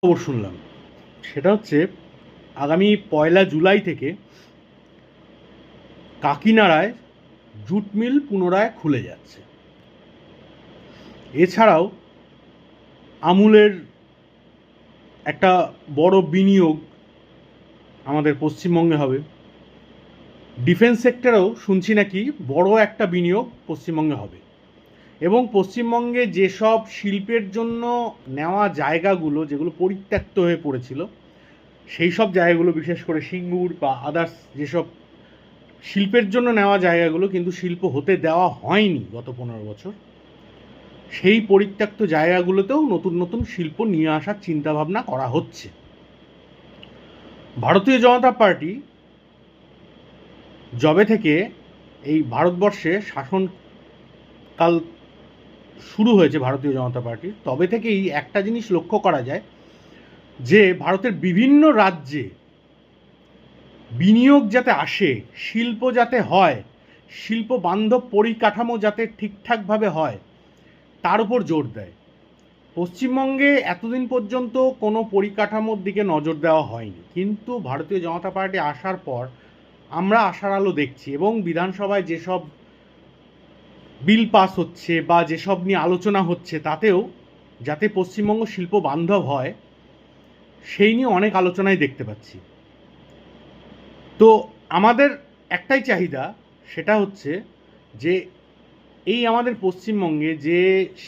খবর শুনলাম, সেটা হচ্ছে আগামী 1 জুলাই থেকে কাকিনাড়ায় জুট মিল পুনরায় খুলে যাচ্ছে। এছাড়াও আমুলের একটা বড় বিনিয়োগ আমাদের পশ্চিমবঙ্গে হবে। ডিফেন্স সেক্টরেও শুনছি নাকি বড় একটা বিনিয়োগ পশ্চিমবঙ্গে হবে। এবং পশ্চিমবঙ্গে যেসব শিল্পের জন্য নেওয়া জায়গাগুলো যেগুলো পরিত্যক্ত হয়ে পড়েছিল, সেই সব জায়গাগুলো, বিশেষ করে সিঙ্গুর বা আদার্স যেসব শিল্পের জন্য নেওয়া জায়গাগুলো কিন্তু শিল্প হতে দেওয়া হয়নি গত 15 বছর, সেই পরিত্যক্ত জায়গাগুলোতেও নতুন নতুন শিল্প নিয়ে আসার চিন্তাভাবনা করা হচ্ছে। ভারতীয় জনতা পার্টি যবে থেকে এই ভারতবর্ষে শাসনকাল শুরু হয়েছে ভারতীয় জনতা পার্টির, তবে থেকেই একটা জিনিস লক্ষ্য করা যায় যে ভারতের বিভিন্ন রাজ্যে বিনিয়োগ যাতে আসে, শিল্প যাতে হয়, শিল্প বান্ধব পরিকাঠামো যাতে ঠিকঠাকভাবে হয়, তার উপর জোর দেয়। পশ্চিমবঙ্গে এতদিন পর্যন্ত কোনো পরিকাঠামোর দিকে নজর দেওয়া হয়নি, কিন্তু ভারতীয় জনতা পার্টি আসার পর আমরা আশার আলো দেখছি। এবং বিধানসভায় যেসব বিল পাস হচ্ছে বা যেসব নিয়ে আলোচনা হচ্ছে, তাতেও যাতে পশ্চিমবঙ্গ শিল্প বান্ধব হয় সেই নিয়ে অনেক আলোচনাই দেখতে পাচ্ছি। তো আমাদের একটাই চাহিদা, সেটা হচ্ছে যে এই আমাদের পশ্চিমবঙ্গে যে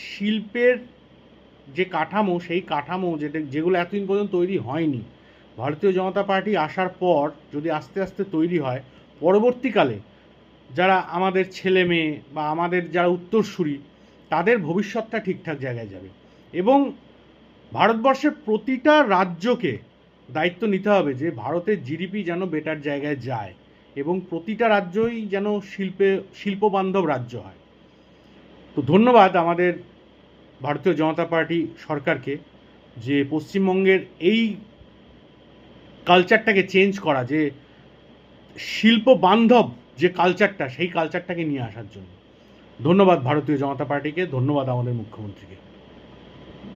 শিল্পের যে কাঠামো, সেই কাঠামো যেগুলো এতদিন পর্যন্ত তৈরি হয়নি, ভারতীয় জনতা পার্টি আসার পর যদি আস্তে আস্তে তৈরি হয়, পরবর্তীকালে যারা আমাদের ছেলে মেয়ে বা আমাদের যারা উত্তরসূরি, তাদের ভবিষ্যৎটা ঠিকঠাক জায়গায় যাবে। এবং ভারতবর্ষের প্রতিটা রাজ্যকে দায়িত্ব নিতে হবে যে ভারতের জিডিপি যেন বেটার জায়গায় যায় এবং প্রতিটা রাজ্যই যেন শিল্পবান্ধব রাজ্য হয়। তো ধন্যবাদ আমাদের ভারতীয় জনতা পার্টি সরকারকে, যে পশ্চিমবঙ্গের এই কালচারটাকে চেঞ্জ করা, যে শিল্প বান্ধব যে কালচারটা, সেই কালচারটাকে নিয়ে আসার জন্য। ধন্যবাদ ভারতীয় জনতা পার্টিকে, ধন্যবাদ আমাদের মুখ্যমন্ত্রীকে।